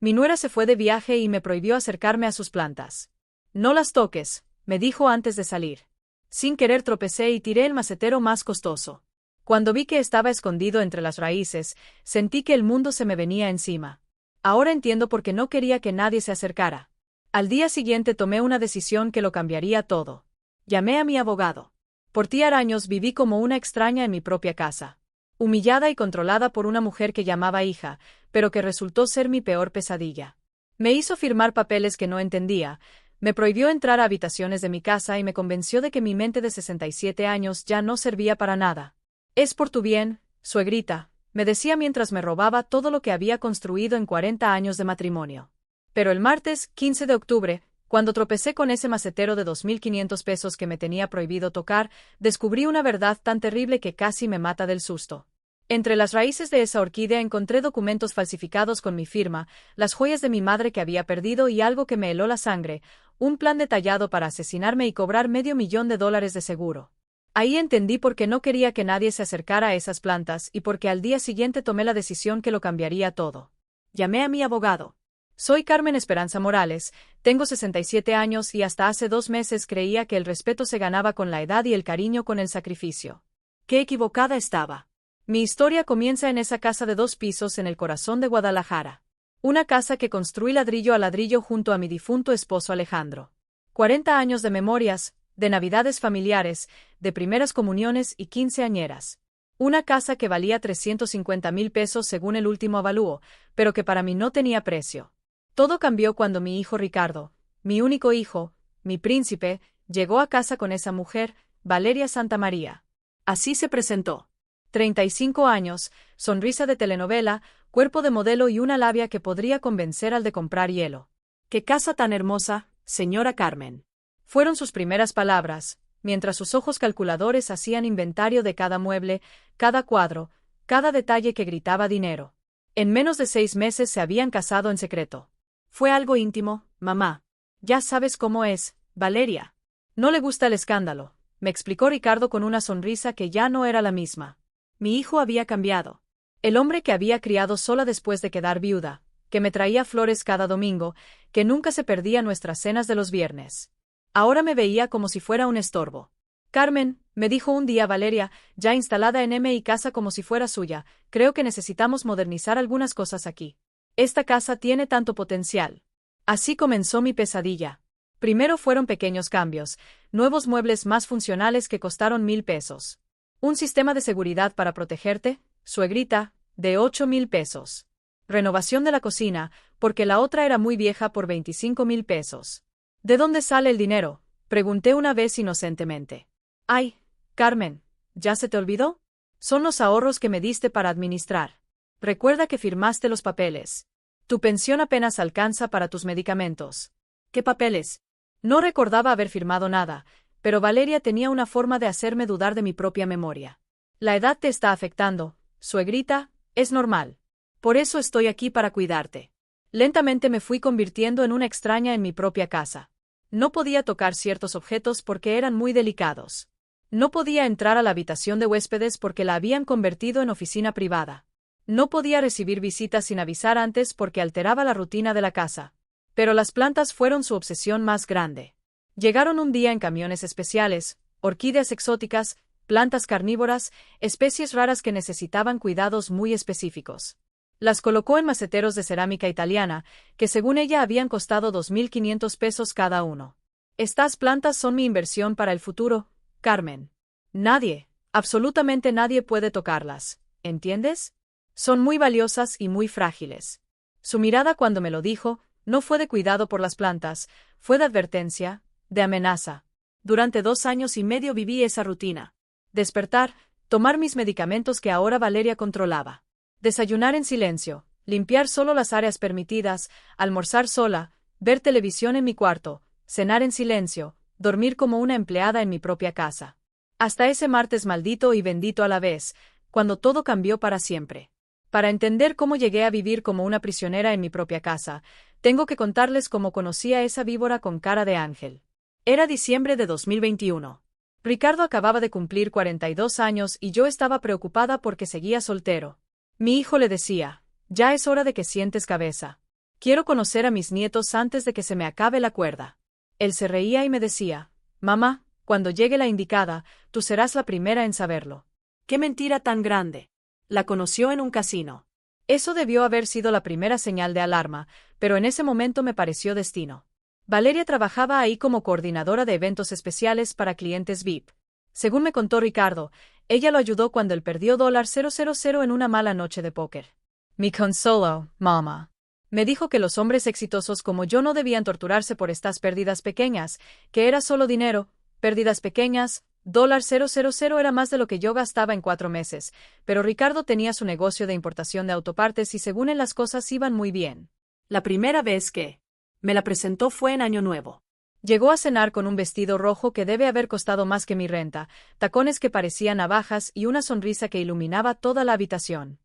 Mi nuera se fue de viaje y me prohibió acercarme a sus plantas. No las toques, me dijo antes de salir. Sin querer tropecé y tiré el macetero más costoso. Cuando vi que estaba escondido entre las raíces, sentí que el mundo se me venía encima. Ahora entiendo por qué no quería que nadie se acercara. Al día siguiente tomé una decisión que lo cambiaría todo. Llamé a mi abogado. Por años viví como una extraña en mi propia casa. Humillada y controlada por una mujer que llamaba hija, pero que resultó ser mi peor pesadilla. Me hizo firmar papeles que no entendía, me prohibió entrar a habitaciones de mi casa y me convenció de que mi mente de 67 años ya no servía para nada. Es por tu bien, suegrita, me decía mientras me robaba todo lo que había construido en 40 años de matrimonio. Pero el martes, 15 de octubre, cuando tropecé con ese macetero de 2.500 pesos que me tenía prohibido tocar, descubrí una verdad tan terrible que casi me mata del susto. Entre las raíces de esa orquídea encontré documentos falsificados con mi firma, las joyas de mi madre que había perdido y algo que me heló la sangre, un plan detallado para asesinarme y cobrar $500,000 de seguro. Ahí entendí por qué no quería que nadie se acercara a esas plantas y por qué al día siguiente tomé la decisión que lo cambiaría todo. Llamé a mi abogado. Soy Carmen Esperanza Morales, tengo 67 años y hasta hace 2 meses creía que el respeto se ganaba con la edad y el cariño con el sacrificio. ¡Qué equivocada estaba! Mi historia comienza en esa casa de 2 pisos en el corazón de Guadalajara. Una casa que construí ladrillo a ladrillo junto a mi difunto esposo Alejandro. 40 años de memorias, de navidades familiares, de primeras comuniones y quinceañeras. Una casa que valía 350,000 pesos según el último avalúo, pero que para mí no tenía precio. Todo cambió cuando mi hijo Ricardo, mi único hijo, mi príncipe, llegó a casa con esa mujer, Valeria Santamaría. Así se presentó. 35 años, sonrisa de telenovela, cuerpo de modelo y una labia que podría convencer al de comprar hielo. ¡Qué casa tan hermosa, señora Carmen! Fueron sus primeras palabras, mientras sus ojos calculadores hacían inventario de cada mueble, cada cuadro, cada detalle que gritaba dinero. En menos de 6 meses se habían casado en secreto. Fue algo íntimo, mamá. Ya sabes cómo es, Valeria. No le gusta el escándalo, me explicó Ricardo con una sonrisa que ya no era la misma. Mi hijo había cambiado. El hombre que había criado sola después de quedar viuda, que me traía flores cada domingo, que nunca se perdía nuestras cenas de los viernes. Ahora me veía como si fuera un estorbo. Carmen, me dijo un día Valeria, ya instalada en mi casa como si fuera suya, creo que necesitamos modernizar algunas cosas aquí. Esta casa tiene tanto potencial. Así comenzó mi pesadilla. Primero fueron pequeños cambios, nuevos muebles más funcionales que costaron 1,000 pesos. Un sistema de seguridad para protegerte, suegrita, de 8,000 pesos. Renovación de la cocina, porque la otra era muy vieja por 25,000 pesos. ¿De dónde sale el dinero?, pregunté una vez inocentemente. Ay, Carmen, ¿ya se te olvidó? Son los ahorros que me diste para administrar. Recuerda que firmaste los papeles. Tu pensión apenas alcanza para tus medicamentos. ¿Qué papeles? No recordaba haber firmado nada, pero Valeria tenía una forma de hacerme dudar de mi propia memoria. La edad te está afectando, suegrita, es normal. Por eso estoy aquí para cuidarte. Lentamente me fui convirtiendo en una extraña en mi propia casa. No podía tocar ciertos objetos porque eran muy delicados. No podía entrar a la habitación de huéspedes porque la habían convertido en oficina privada. No podía recibir visitas sin avisar antes porque alteraba la rutina de la casa. Pero las plantas fueron su obsesión más grande. Llegaron un día en camiones especiales, orquídeas exóticas, plantas carnívoras, especies raras que necesitaban cuidados muy específicos. Las colocó en maceteros de cerámica italiana, que según ella habían costado 2.500 pesos cada uno. Estas plantas son mi inversión para el futuro, Carmen. Nadie, absolutamente nadie puede tocarlas, ¿entiendes? Son muy valiosas y muy frágiles. Su mirada cuando me lo dijo, no fue de cuidado por las plantas, fue de advertencia, de amenaza. Durante 2 años y medio viví esa rutina. Despertar, tomar mis medicamentos que ahora Valeria controlaba. Desayunar en silencio, limpiar solo las áreas permitidas, almorzar sola, ver televisión en mi cuarto, cenar en silencio, dormir como una empleada en mi propia casa. Hasta ese martes maldito y bendito a la vez, cuando todo cambió para siempre. Para entender cómo llegué a vivir como una prisionera en mi propia casa, tengo que contarles cómo conocí a esa víbora con cara de ángel. Era diciembre de 2021. Ricardo acababa de cumplir 42 años y yo estaba preocupada porque seguía soltero. Mi hijo le decía, ya es hora de que sientes cabeza. Quiero conocer a mis nietos antes de que se me acabe la cuerda. Él se reía y me decía, mamá, cuando llegue la indicada, tú serás la primera en saberlo. ¡Qué mentira tan grande! La conoció en un casino. Eso debió haber sido la primera señal de alarma, pero en ese momento me pareció destino. Valeria trabajaba ahí como coordinadora de eventos especiales para clientes VIP. Según me contó Ricardo, ella lo ayudó cuando él perdió $000 en una mala noche de póker. Me consoló, mamá. Me dijo que los hombres exitosos como yo no debían torturarse por estas pérdidas pequeñas, que era solo dinero, pérdidas pequeñas, $000 era más de lo que yo gastaba en 4 meses, pero Ricardo tenía su negocio de importación de autopartes y según él las cosas iban muy bien. La primera vez que me la presentó fue en Año Nuevo. Llegó a cenar con un vestido rojo que debe haber costado más que mi renta, tacones que parecían navajas y una sonrisa que iluminaba toda la habitación.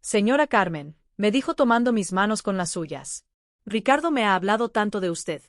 Señora Carmen, me dijo tomando mis manos con las suyas. Ricardo me ha hablado tanto de usted.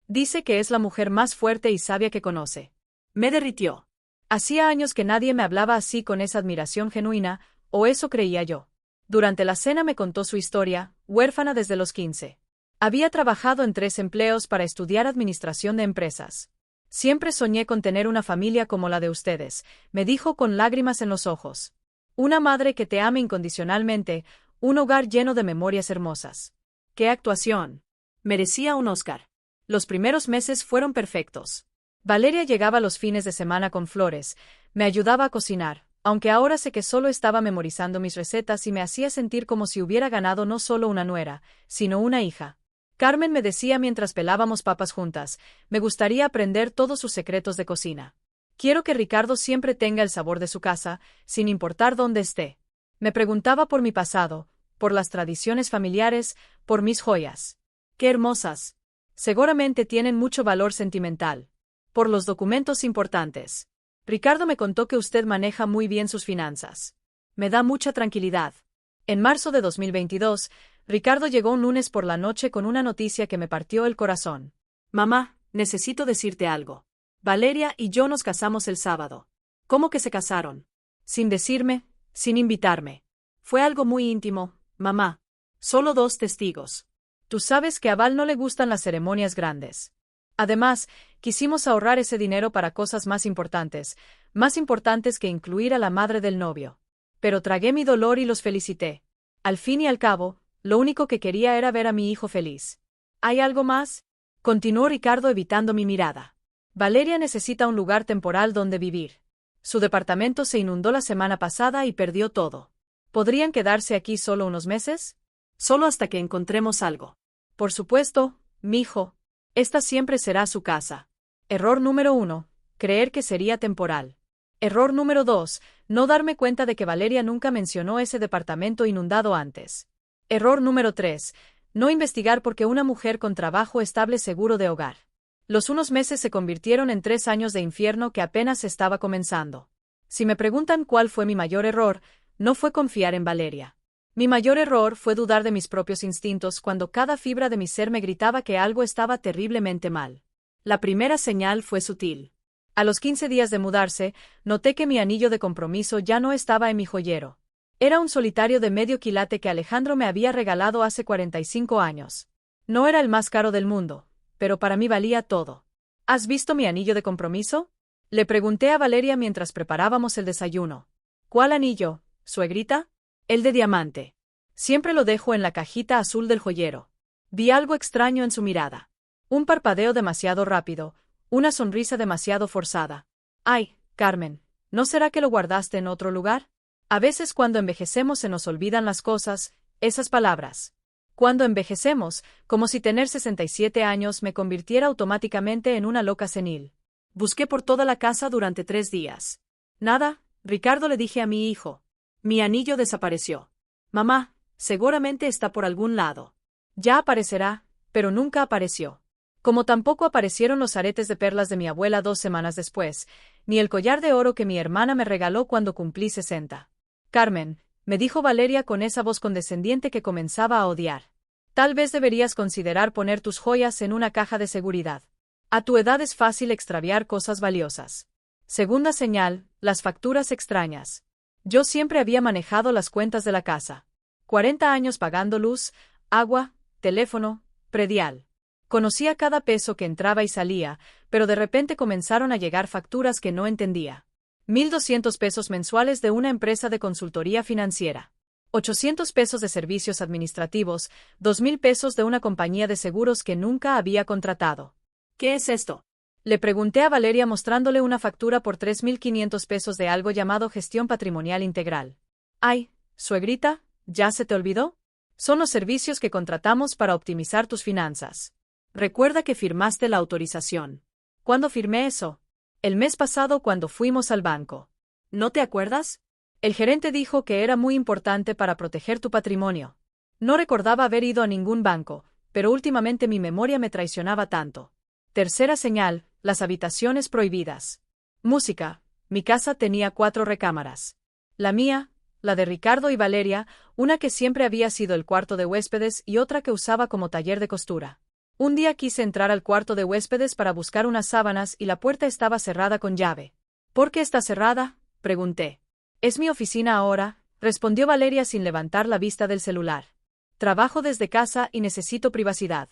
Dice que es la mujer más fuerte y sabia que conoce. Me derritió. Hacía años que nadie me hablaba así con esa admiración genuina, o eso creía yo. Durante la cena me contó su historia, huérfana desde los 15. Había trabajado en 3 empleos para estudiar administración de empresas. Siempre soñé con tener una familia como la de ustedes, me dijo con lágrimas en los ojos. Una madre que te ame incondicionalmente, un hogar lleno de memorias hermosas. ¡Qué actuación! Merecía un Oscar. Los primeros meses fueron perfectos. Valeria llegaba los fines de semana con flores, me ayudaba a cocinar, aunque ahora sé que solo estaba memorizando mis recetas y me hacía sentir como si hubiera ganado no solo una nuera, sino una hija. Carmen me decía mientras pelábamos papas juntas, me gustaría aprender todos sus secretos de cocina. Quiero que Ricardo siempre tenga el sabor de su casa, sin importar dónde esté. Me preguntaba por mi pasado, por las tradiciones familiares, por mis joyas. ¡Qué hermosas! Seguramente tienen mucho valor sentimental. Por los documentos importantes. Ricardo me contó que usted maneja muy bien sus finanzas. Me da mucha tranquilidad. En marzo de 2022, Ricardo llegó un lunes por la noche con una noticia que me partió el corazón. Mamá, necesito decirte algo. Valeria y yo nos casamos el sábado. ¿Cómo que se casaron? Sin decirme, sin invitarme. Fue algo muy íntimo, mamá. Solo 2 testigos. Tú sabes que a Val no le gustan las ceremonias grandes. Además, quisimos ahorrar ese dinero para cosas más importantes que incluir a la madre del novio. Pero tragué mi dolor y los felicité. Al fin y al cabo, lo único que quería era ver a mi hijo feliz. ¿Hay algo más? Continuó Ricardo evitando mi mirada. Valeria necesita un lugar temporal donde vivir. Su departamento se inundó la semana pasada y perdió todo. ¿Podrían quedarse aquí solo unos meses? Solo hasta que encontremos algo. Por supuesto, mijo. Esta siempre será su casa. Error número 1. Creer que sería temporal. Error número 2. No darme cuenta de que Valeria nunca mencionó ese departamento inundado antes. Error número 3. No investigar porque una mujer con trabajo estable seguro de hogar. Los unos meses se convirtieron en 3 años de infierno que apenas estaba comenzando. Si me preguntan cuál fue mi mayor error, no fue confiar en Valeria. Mi mayor error fue dudar de mis propios instintos cuando cada fibra de mi ser me gritaba que algo estaba terriblemente mal. La primera señal fue sutil. A los 15 días de mudarse, noté que mi anillo de compromiso ya no estaba en mi joyero. Era un solitario de medio quilate que Alejandro me había regalado hace 45 años. No era el más caro del mundo, pero para mí valía todo. ¿Has visto mi anillo de compromiso? Le pregunté a Valeria mientras preparábamos el desayuno. ¿Cuál anillo, suegrita? El de diamante. Siempre lo dejo en la cajita azul del joyero. Vi algo extraño en su mirada. Un parpadeo demasiado rápido, una sonrisa demasiado forzada. Ay, Carmen, ¿no será que lo guardaste en otro lugar? A veces cuando envejecemos se nos olvidan las cosas, esas palabras. Cuando envejecemos, como si tener 67 años me convirtiera automáticamente en una loca senil. Busqué por toda la casa durante 3 días. Nada, Ricardo, le dije a mi hijo. Mi anillo desapareció. Mamá, seguramente está por algún lado. Ya aparecerá, pero nunca apareció. Como tampoco aparecieron los aretes de perlas de mi abuela 2 semanas después, ni el collar de oro que mi hermana me regaló cuando cumplí 60. Carmen, me dijo Valeria con esa voz condescendiente que comenzaba a odiar. Tal vez deberías considerar poner tus joyas en una caja de seguridad. A tu edad es fácil extraviar cosas valiosas. Segunda señal, las facturas extrañas. Yo siempre había manejado las cuentas de la casa. 40 años pagando luz, agua, teléfono, predial. Conocía cada peso que entraba y salía, pero de repente comenzaron a llegar facturas que no entendía. 1,200 pesos mensuales de una empresa de consultoría financiera. 800 pesos de servicios administrativos, 2,000 pesos de una compañía de seguros que nunca había contratado. ¿Qué es esto? Le pregunté a Valeria mostrándole una factura por 3,500 pesos de algo llamado gestión patrimonial integral. Ay, suegrita, ¿ya se te olvidó? Son los servicios que contratamos para optimizar tus finanzas. Recuerda que firmaste la autorización. ¿Cuándo firmé eso? El mes pasado cuando fuimos al banco. ¿No te acuerdas? El gerente dijo que era muy importante para proteger tu patrimonio. No recordaba haber ido a ningún banco, pero últimamente mi memoria me traicionaba tanto. Tercera señal, las habitaciones prohibidas. Música. Mi casa tenía 4 recámaras. La mía, la de Ricardo y Valeria, una que siempre había sido el cuarto de huéspedes y otra que usaba como taller de costura. Un día quise entrar al cuarto de huéspedes para buscar unas sábanas y la puerta estaba cerrada con llave. ¿Por qué está cerrada?, pregunté. Es mi oficina ahora, respondió Valeria sin levantar la vista del celular. Trabajo desde casa y necesito privacidad.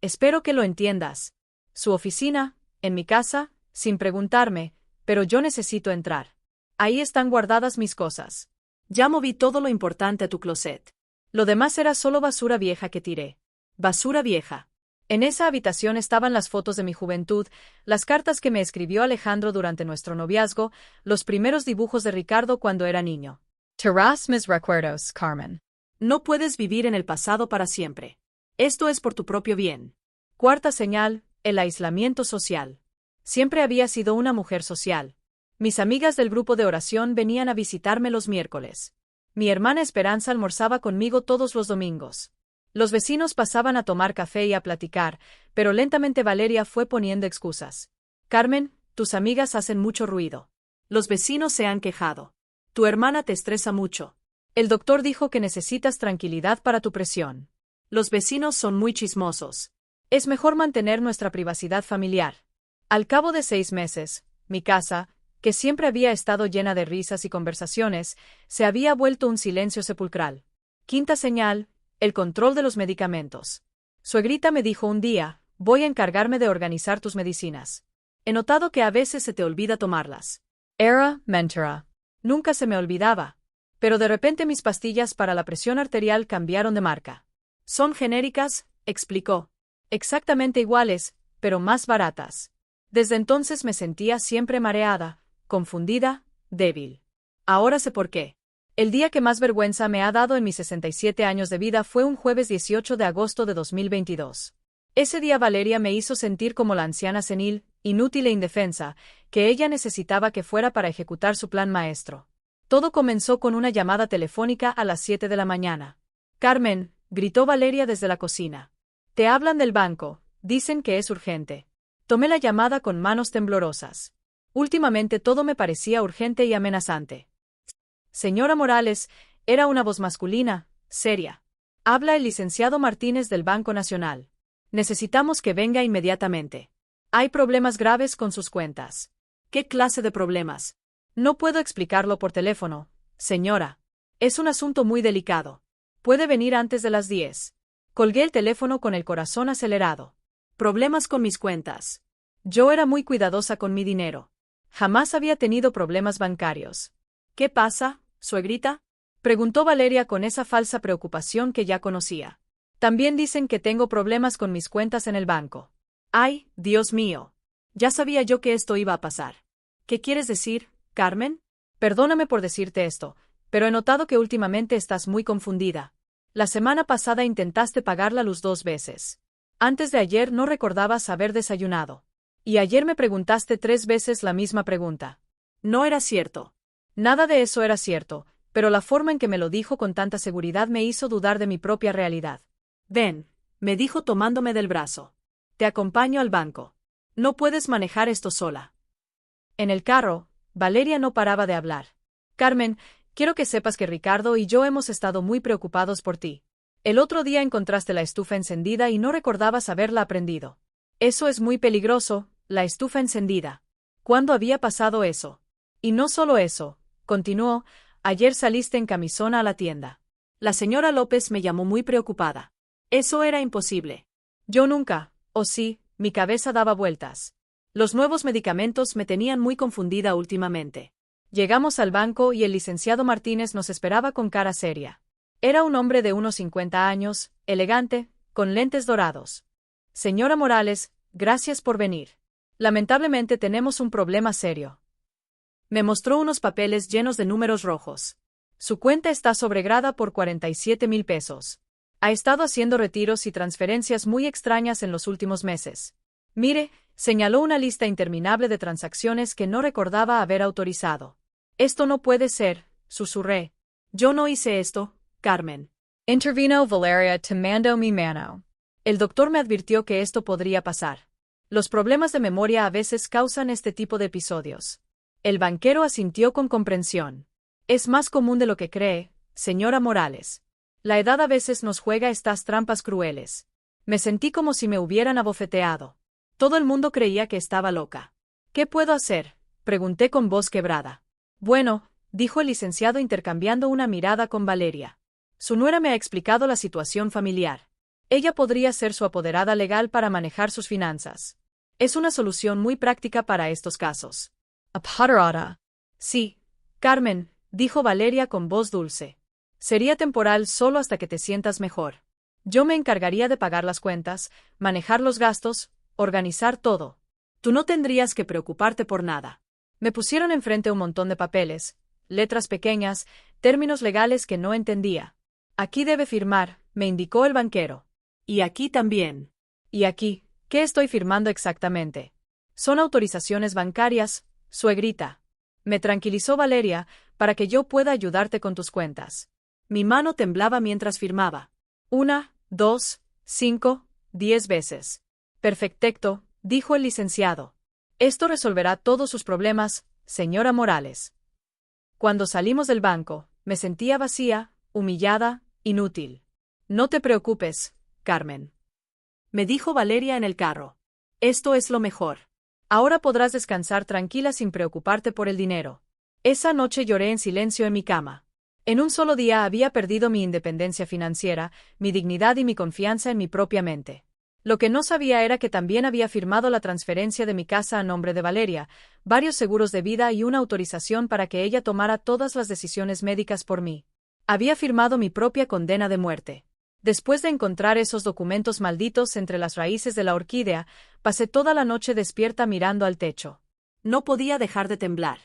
Espero que lo entiendas. Su oficina, en mi casa, sin preguntarme, pero yo necesito entrar. Ahí están guardadas mis cosas. Ya moví todo lo importante a tu closet. Lo demás era solo basura vieja que tiré. Basura vieja. En esa habitación estaban las fotos de mi juventud, las cartas que me escribió Alejandro durante nuestro noviazgo, los primeros dibujos de Ricardo cuando era niño. Terás mis recuerdos, Carmen. No puedes vivir en el pasado para siempre. Esto es por tu propio bien. Cuarta señal, el aislamiento social. Siempre había sido una mujer social. Mis amigas del grupo de oración venían a visitarme los miércoles. Mi hermana Esperanza almorzaba conmigo todos los domingos. Los vecinos pasaban a tomar café y a platicar, pero lentamente Valeria fue poniendo excusas. Carmen, tus amigas hacen mucho ruido. Los vecinos se han quejado. Tu hermana te estresa mucho. El doctor dijo que necesitas tranquilidad para tu presión. Los vecinos son muy chismosos. Es mejor mantener nuestra privacidad familiar. Al cabo de 6 meses, mi casa, que siempre había estado llena de risas y conversaciones, se había vuelto un silencio sepulcral. Quinta señal, el control de los medicamentos. Suegrita me dijo un día, voy a encargarme de organizar tus medicinas. He notado que a veces se te olvida tomarlas. Era mentira. Nunca se me olvidaba. Pero de repente mis pastillas para la presión arterial cambiaron de marca. Son genéricas, explicó. Exactamente iguales, pero más baratas. Desde entonces me sentía siempre mareada, confundida, débil. Ahora sé por qué. El día que más vergüenza me ha dado en mis 67 años de vida fue un jueves 18 de agosto de 2022. Ese día Valeria me hizo sentir como la anciana senil, inútil e indefensa, que ella necesitaba que fuera para ejecutar su plan maestro. Todo comenzó con una llamada telefónica a las 7 de la mañana. Carmen, gritó Valeria desde la cocina. Te hablan del banco, dicen que es urgente. Tomé la llamada con manos temblorosas. Últimamente todo me parecía urgente y amenazante. Señora Morales, era una voz masculina, seria. Habla el licenciado Martínez del Banco Nacional. Necesitamos que venga inmediatamente. Hay problemas graves con sus cuentas. ¿Qué clase de problemas? No puedo explicarlo por teléfono, señora. Es un asunto muy delicado. Puede venir antes de las 10. Colgué el teléfono con el corazón acelerado. Problemas con mis cuentas. Yo era muy cuidadosa con mi dinero. Jamás había tenido problemas bancarios. ¿Qué pasa, suegrita? Preguntó Valeria con esa falsa preocupación que ya conocía. También dicen que tengo problemas con mis cuentas en el banco. Ay, Dios mío. Ya sabía yo que esto iba a pasar. ¿Qué quieres decir, Carmen? Perdóname por decirte esto, pero he notado que últimamente estás muy confundida. La semana pasada intentaste pagar la luz 2 veces. Antes de ayer no recordabas haber desayunado. Y ayer me preguntaste 3 veces la misma pregunta. No era cierto. Nada de eso era cierto, pero la forma en que me lo dijo con tanta seguridad me hizo dudar de mi propia realidad. Ven, me dijo tomándome del brazo. Te acompaño al banco. No puedes manejar esto sola. En el carro, Valeria no paraba de hablar. Carmen, quiero que sepas que Ricardo y yo hemos estado muy preocupados por ti. El otro día encontraste la estufa encendida y no recordabas haberla aprendido. Eso es muy peligroso, la estufa encendida. ¿Cuándo había pasado eso? Y no solo eso, continuó, ayer saliste en camisona a la tienda. La señora López me llamó muy preocupada. Eso era imposible. Yo nunca, o sí, mi cabeza daba vueltas. Los nuevos medicamentos me tenían muy confundida últimamente. Llegamos al banco y el licenciado Martínez nos esperaba con cara seria. Era un hombre de unos 50 años, elegante, con lentes dorados. Señora Morales, gracias por venir. Lamentablemente tenemos un problema serio. Me mostró unos papeles llenos de números rojos. Su cuenta está sobregrada por 47,000 pesos. Ha estado haciendo retiros y transferencias muy extrañas en los últimos meses. Mire, señaló una lista interminable de transacciones que no recordaba haber autorizado. Esto no puede ser, susurré. Yo no hice esto, Carmen. Intervino Valeria tomando mi mano. El doctor me advirtió que esto podría pasar. Los problemas de memoria a veces causan este tipo de episodios. El banquero asintió con comprensión. Es más común de lo que cree, señora Morales. La edad a veces nos juega estas trampas crueles. Me sentí como si me hubieran abofeteado. Todo el mundo creía que estaba loca. ¿Qué puedo hacer?, pregunté con voz quebrada. Bueno, dijo el licenciado intercambiando una mirada con Valeria. Su nuera me ha explicado la situación familiar. Ella podría ser su apoderada legal para manejar sus finanzas. Es una solución muy práctica para estos casos. ¿Apoderada? Sí, Carmen, dijo Valeria con voz dulce. Sería temporal solo hasta que te sientas mejor. Yo me encargaría de pagar las cuentas, manejar los gastos, organizar todo. Tú no tendrías que preocuparte por nada. Me pusieron enfrente un montón de papeles, letras pequeñas, términos legales que no entendía. Aquí debe firmar, me indicó el banquero. Y aquí también. ¿Y aquí? ¿Qué estoy firmando exactamente? Son autorizaciones bancarias, suegrita. Me tranquilizó Valeria, para que yo pueda ayudarte con tus cuentas. Mi mano temblaba mientras firmaba. 1, 2, 5, 10 veces. Perfecto, dijo el licenciado. Esto resolverá todos sus problemas, señora Morales. Cuando salimos del banco, me sentía vacía, humillada, inútil. No te preocupes, Carmen, me dijo Valeria en el carro. Esto es lo mejor. Ahora podrás descansar tranquila sin preocuparte por el dinero. Esa noche lloré en silencio en mi cama. En un solo día había perdido mi independencia financiera, mi dignidad y mi confianza en mi propia mente. Lo que no sabía era que también había firmado la transferencia de mi casa a nombre de Valeria, varios seguros de vida y una autorización para que ella tomara todas las decisiones médicas por mí. Había firmado mi propia condena de muerte. Después de encontrar esos documentos malditos entre las raíces de la orquídea, pasé toda la noche despierta mirando al techo. No podía dejar de temblar.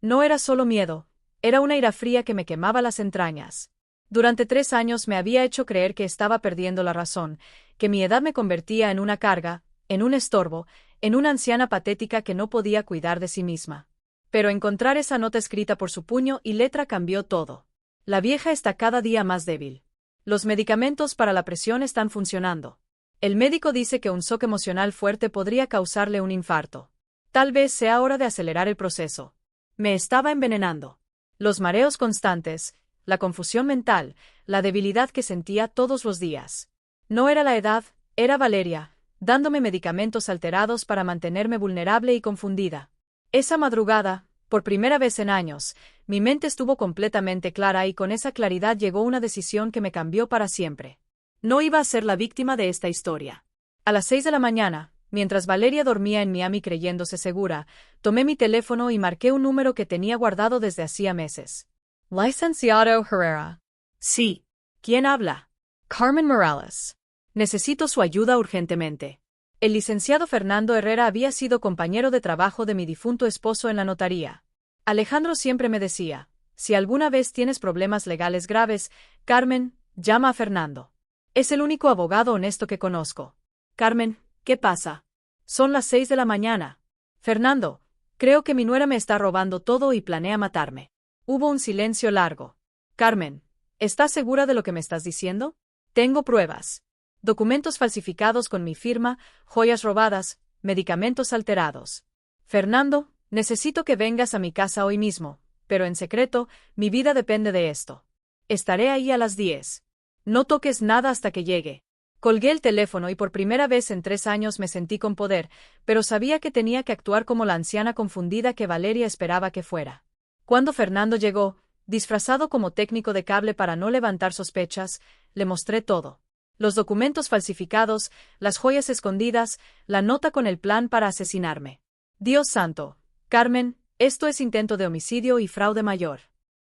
No era solo miedo, era una ira fría que me quemaba las entrañas. Durante 3 años me había hecho creer que estaba perdiendo la razón, que mi edad me convertía en una carga, en un estorbo, en una anciana patética que no podía cuidar de sí misma. Pero encontrar esa nota escrita por su puño y letra cambió todo. La vieja está cada día más débil. Los medicamentos para la presión están funcionando. El médico dice que un shock emocional fuerte podría causarle un infarto. Tal vez sea hora de acelerar el proceso. Me estaba envenenando. Los mareos constantes, la confusión mental, la debilidad que sentía todos los días. No era la edad, era Valeria, dándome medicamentos alterados para mantenerme vulnerable y confundida. Esa madrugada, por primera vez en años, mi mente estuvo completamente clara y con esa claridad llegó una decisión que me cambió para siempre. No iba a ser la víctima de esta historia. A las 6 de la mañana, mientras Valeria dormía en Miami creyéndose segura, tomé mi teléfono y marqué un número que tenía guardado desde hacía meses. Licenciado Herrera. Sí. ¿Quién habla? Carmen Morales. Necesito su ayuda urgentemente. El licenciado Fernando Herrera había sido compañero de trabajo de mi difunto esposo en la notaría. Alejandro siempre me decía, si alguna vez tienes problemas legales graves, Carmen, llama a Fernando. Es el único abogado honesto que conozco. Carmen, ¿qué pasa? Son las 6 de la mañana. Fernando, creo que mi nuera me está robando todo y planea matarme. Hubo un silencio largo. Carmen, ¿estás segura de lo que me estás diciendo? Tengo pruebas. Documentos falsificados con mi firma, joyas robadas, medicamentos alterados. Fernando, necesito que vengas a mi casa hoy mismo, pero en secreto, mi vida depende de esto. Estaré ahí a las 10. No toques nada hasta que llegue. Colgué el teléfono y por primera vez en 3 años me sentí con poder, pero sabía que tenía que actuar como la anciana confundida que Valeria esperaba que fuera. Cuando Fernando llegó, disfrazado como técnico de cable para no levantar sospechas, le mostré todo. Los documentos falsificados, las joyas escondidas, la nota con el plan para asesinarme. Dios santo. Carmen, esto es intento de homicidio y fraude mayor.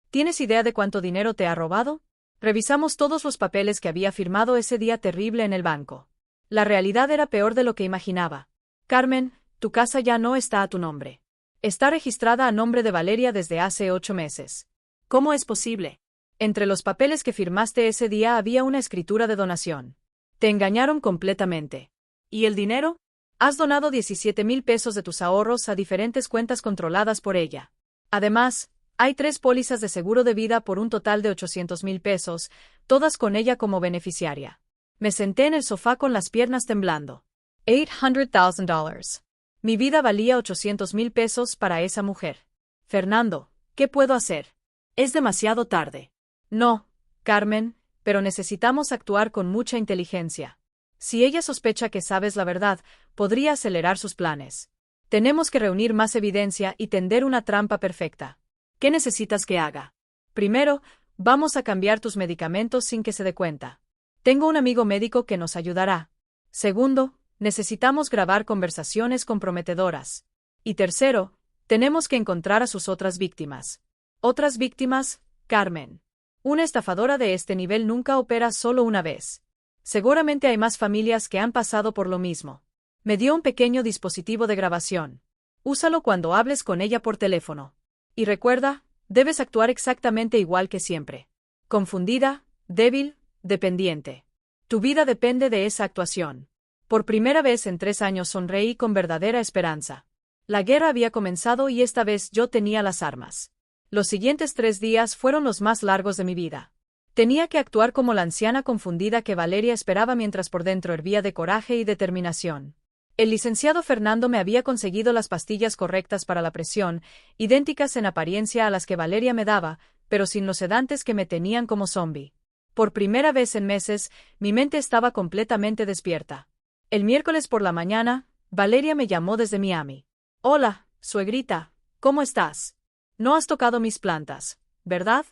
¿Tienes idea de cuánto dinero te ha robado? Revisamos todos los papeles que había firmado ese día terrible en el banco. La realidad era peor de lo que imaginaba. Carmen, tu casa ya no está a tu nombre. Está registrada a nombre de Valeria desde hace 8 meses. ¿Cómo es posible? Entre los papeles que firmaste ese día había una escritura de donación. Te engañaron completamente. ¿Y el dinero? Has donado 17,000 pesos de tus ahorros a diferentes cuentas controladas por ella. Además, hay 3 pólizas de seguro de vida por un total de 800,000 pesos, todas con ella como beneficiaria. Me senté en el sofá con las piernas temblando. $800,000. Mi vida valía 800,000 pesos para esa mujer. Fernando, ¿qué puedo hacer? Es demasiado tarde. No, Carmen, pero necesitamos actuar con mucha inteligencia. Si ella sospecha que sabes la verdad, podría acelerar sus planes. Tenemos que reunir más evidencia y tender una trampa perfecta. ¿Qué necesitas que haga? Primero, vamos a cambiar tus medicamentos sin que se dé cuenta. Tengo un amigo médico que nos ayudará. Segundo, necesitamos grabar conversaciones comprometedoras. Y tercero, tenemos que encontrar a sus otras víctimas. ¿Otras víctimas, Carmen? Una estafadora de este nivel nunca opera solo una vez. Seguramente hay más familias que han pasado por lo mismo. Me dio un pequeño dispositivo de grabación. Úsalo cuando hables con ella por teléfono. Y recuerda, debes actuar exactamente igual que siempre. Confundida, débil, dependiente. Tu vida depende de esa actuación. Por primera vez en 3 años sonreí con verdadera esperanza. La guerra había comenzado y esta vez yo tenía las armas. Los siguientes 3 días fueron los más largos de mi vida. Tenía que actuar como la anciana confundida que Valeria esperaba mientras por dentro hervía de coraje y determinación. El licenciado Fernando me había conseguido las pastillas correctas para la presión, idénticas en apariencia a las que Valeria me daba, pero sin los sedantes que me tenían como zombi. Por primera vez en meses, mi mente estaba completamente despierta. El miércoles por la mañana, Valeria me llamó desde Miami. Hola, suegrita, ¿cómo estás? No has tocado mis plantas, ¿verdad?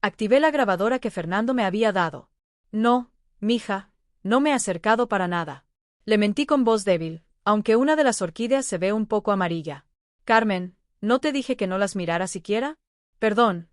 Activé la grabadora que Fernando me había dado. No, mija, no me he acercado para nada. Le mentí con voz débil, aunque una de las orquídeas se ve un poco amarilla. Carmen, ¿no te dije que no las mirara siquiera? Perdón,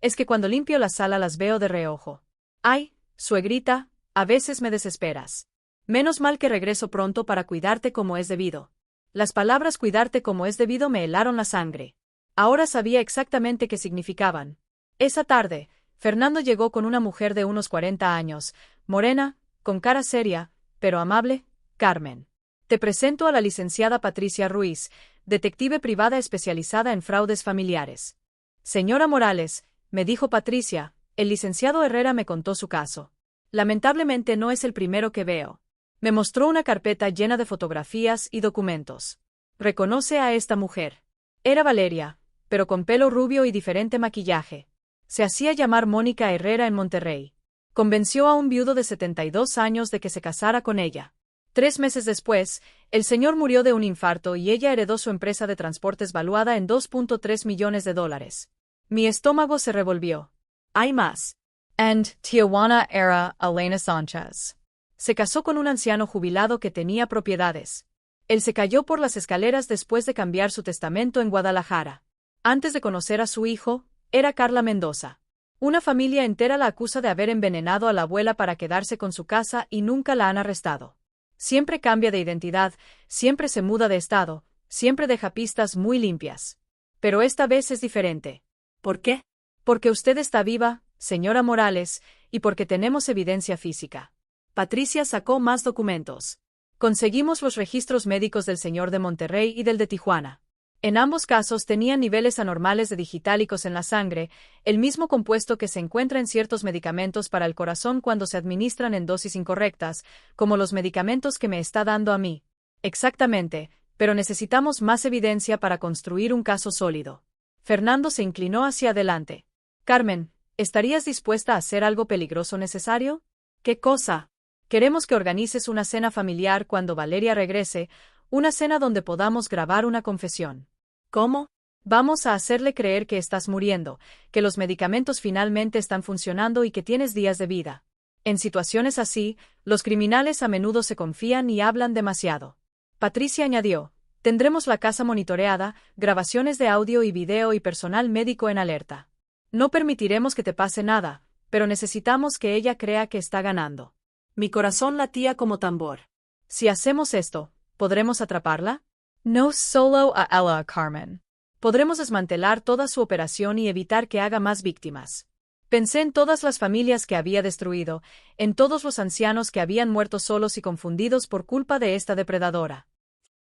es que cuando limpio la sala las veo de reojo. Ay, suegrita, a veces me desesperas. Menos mal que regreso pronto para cuidarte como es debido. Las palabras cuidarte como es debido me helaron la sangre. Ahora sabía exactamente qué significaban. Esa tarde, Fernando llegó con una mujer de unos 40 años, morena, con cara seria, pero amable, Carmen. Te presento a la licenciada Patricia Ruiz, detective privada especializada en fraudes familiares. Señora Morales, me dijo Patricia, el licenciado Herrera me contó su caso. Lamentablemente no es el primero que veo. Me mostró una carpeta llena de fotografías y documentos. ¿Reconoce a esta mujer? Era Valeria, pero con pelo rubio y diferente maquillaje. Se hacía llamar Mónica Herrera en Monterrey. Convenció a un viudo de 72 años de que se casara con ella. 3 meses después, el señor murió de un infarto y ella heredó su empresa de transportes valuada en $2.3 millones. Mi estómago se revolvió. Hay más. And Tijuana era Elena Sánchez. Se casó con un anciano jubilado que tenía propiedades. Él se cayó por las escaleras después de cambiar su testamento en Guadalajara. Antes de conocer a su hijo, era Carla Mendoza. Una familia entera la acusa de haber envenenado a la abuela para quedarse con su casa y nunca la han arrestado. Siempre cambia de identidad, siempre se muda de estado, siempre deja pistas muy limpias. Pero esta vez es diferente. ¿Por qué? Porque usted está viva, señora Morales, y porque tenemos evidencia física. Patricia sacó más documentos. Conseguimos los registros médicos del señor de Monterrey y del de Tijuana. En ambos casos tenían niveles anormales de digitálicos en la sangre, el mismo compuesto que se encuentra en ciertos medicamentos para el corazón cuando se administran en dosis incorrectas, como los medicamentos que me está dando a mí. Exactamente, pero necesitamos más evidencia para construir un caso sólido. Fernando se inclinó hacia adelante. Carmen, ¿estarías dispuesta a hacer algo peligroso necesario? ¿Qué cosa? Queremos que organices una cena familiar cuando Valeria regrese, una cena donde podamos grabar una confesión. ¿Cómo? Vamos a hacerle creer que estás muriendo, que los medicamentos finalmente están funcionando y que tienes días de vida. En situaciones así, los criminales a menudo se confían y hablan demasiado. Patricia añadió, tendremos la casa monitoreada, grabaciones de audio y video y personal médico en alerta. No permitiremos que te pase nada, pero necesitamos que ella crea que está ganando. Mi corazón latía como tambor. Si hacemos esto, ¿podremos atraparla? No solo a ella, Carmen. Podremos desmantelar toda su operación y evitar que haga más víctimas. Pensé en todas las familias que había destruido, en todos los ancianos que habían muerto solos y confundidos por culpa de esta depredadora.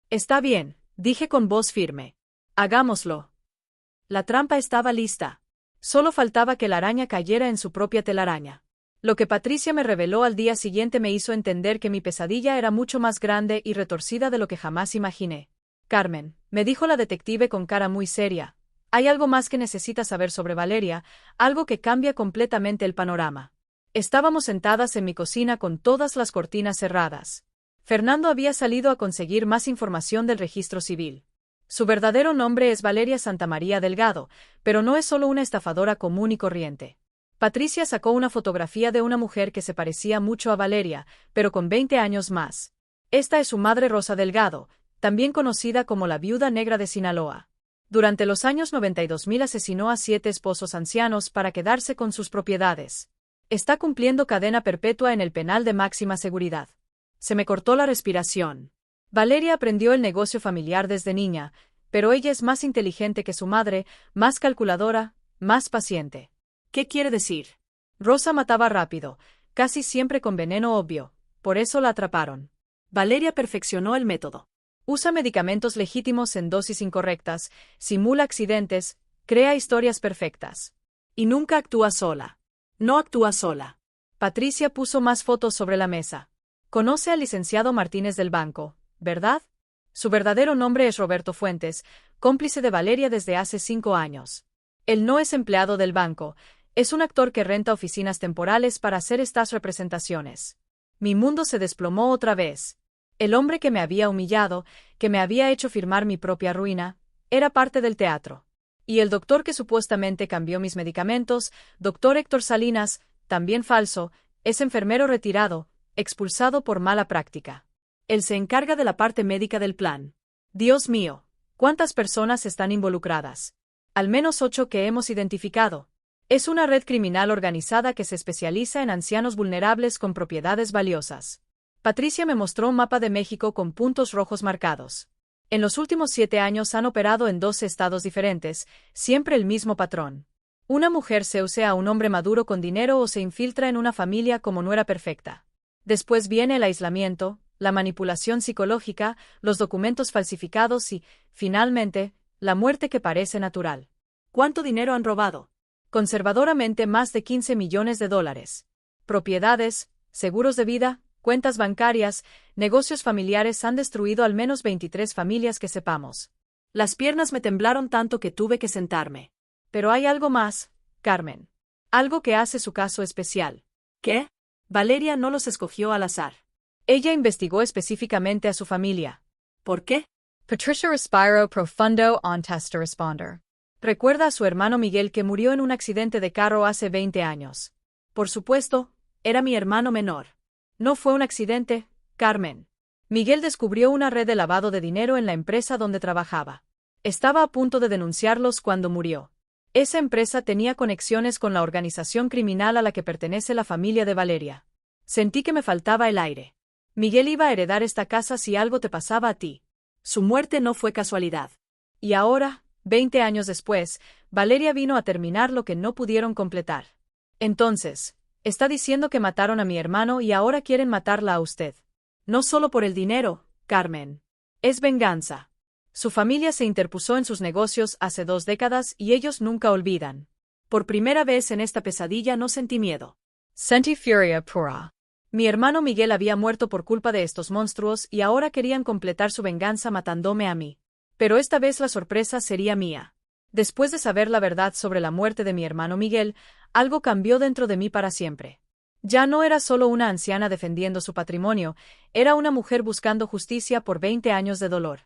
Está bien, dije con voz firme. Hagámoslo. La trampa estaba lista. Solo faltaba que la araña cayera en su propia telaraña. Lo que Patricia me reveló al día siguiente me hizo entender que mi pesadilla era mucho más grande y retorcida de lo que jamás imaginé. Carmen, me dijo la detective con cara muy seria. Hay algo más que necesitas saber sobre Valeria, algo que cambia completamente el panorama. Estábamos sentadas en mi cocina con todas las cortinas cerradas. Fernando había salido a conseguir más información del registro civil. Su verdadero nombre es Valeria Santamaría Delgado, pero no es solo una estafadora común y corriente. Patricia sacó una fotografía de una mujer que se parecía mucho a Valeria, pero con 20 años más. Esta es su madre Rosa Delgado, también conocida como la Viuda Negra de Sinaloa. Durante los años 90 y 2000 asesinó a 7 esposos ancianos para quedarse con sus propiedades. Está cumpliendo cadena perpetua en el penal de máxima seguridad. Se me cortó la respiración. Valeria aprendió el negocio familiar desde niña, pero ella es más inteligente que su madre, más calculadora, más paciente. ¿Qué quiere decir? Rosa mataba rápido, casi siempre con veneno obvio, por eso la atraparon. Valeria perfeccionó el método. Usa medicamentos legítimos en dosis incorrectas, simula accidentes, crea historias perfectas. Y nunca actúa sola. No actúa sola. Patricia puso más fotos sobre la mesa. Conoce al licenciado Martínez del banco, ¿verdad? Su verdadero nombre es Roberto Fuentes, cómplice de Valeria desde hace 5 años. Él no es empleado del banco, es un actor que renta oficinas temporales para hacer estas representaciones. Mi mundo se desplomó otra vez. El hombre que me había humillado, que me había hecho firmar mi propia ruina, era parte del teatro. Y el doctor que supuestamente cambió mis medicamentos, doctor Héctor Salinas, también falso, es enfermero retirado, expulsado por mala práctica. Él se encarga de la parte médica del plan. Dios mío, ¿cuántas personas están involucradas? Al menos 8 que hemos identificado. Es una red criminal organizada que se especializa en ancianos vulnerables con propiedades valiosas. Patricia me mostró un mapa de México con puntos rojos marcados. En los últimos 7 años han operado en 12 estados diferentes, siempre el mismo patrón. Una mujer seduce a un hombre maduro con dinero o se infiltra en una familia como nuera perfecta. Después viene el aislamiento, la manipulación psicológica, los documentos falsificados y, finalmente, la muerte que parece natural. ¿Cuánto dinero han robado? Conservadoramente más de $15 millones. Propiedades, seguros de vida, cuentas bancarias, negocios familiares han destruido al menos 23 familias que sepamos. Las piernas me temblaron tanto que tuve que sentarme. Pero hay algo más, Carmen. Algo que hace su caso especial. ¿Qué? Valeria no los escogió al azar. Ella investigó específicamente a su familia. ¿Por qué? Patricia respiró profundo antes de responder. Recuerda a su hermano Miguel que murió en un accidente de carro hace 20 años. Por supuesto, era mi hermano menor. No fue un accidente, Carmen. Miguel descubrió una red de lavado de dinero en la empresa donde trabajaba. Estaba a punto de denunciarlos cuando murió. Esa empresa tenía conexiones con la organización criminal a la que pertenece la familia de Valeria. Sentí que me faltaba el aire. Miguel iba a heredar esta casa si algo te pasaba a ti. Su muerte no fue casualidad. Y ahora, 20 años después, Valeria vino a terminar lo que no pudieron completar. Entonces, está diciendo que mataron a mi hermano y ahora quieren matarla a usted. No solo por el dinero, Carmen. Es venganza. Su familia se interpuso en sus negocios hace 2 décadas y ellos nunca olvidan. Por primera vez en esta pesadilla no sentí miedo. Sentí furia pura. Mi hermano Miguel había muerto por culpa de estos monstruos y ahora querían completar su venganza matándome a mí. Pero esta vez la sorpresa sería mía. Después de saber la verdad sobre la muerte de mi hermano Miguel, algo cambió dentro de mí para siempre. Ya no era solo una anciana defendiendo su patrimonio, era una mujer buscando justicia por 20 años de dolor.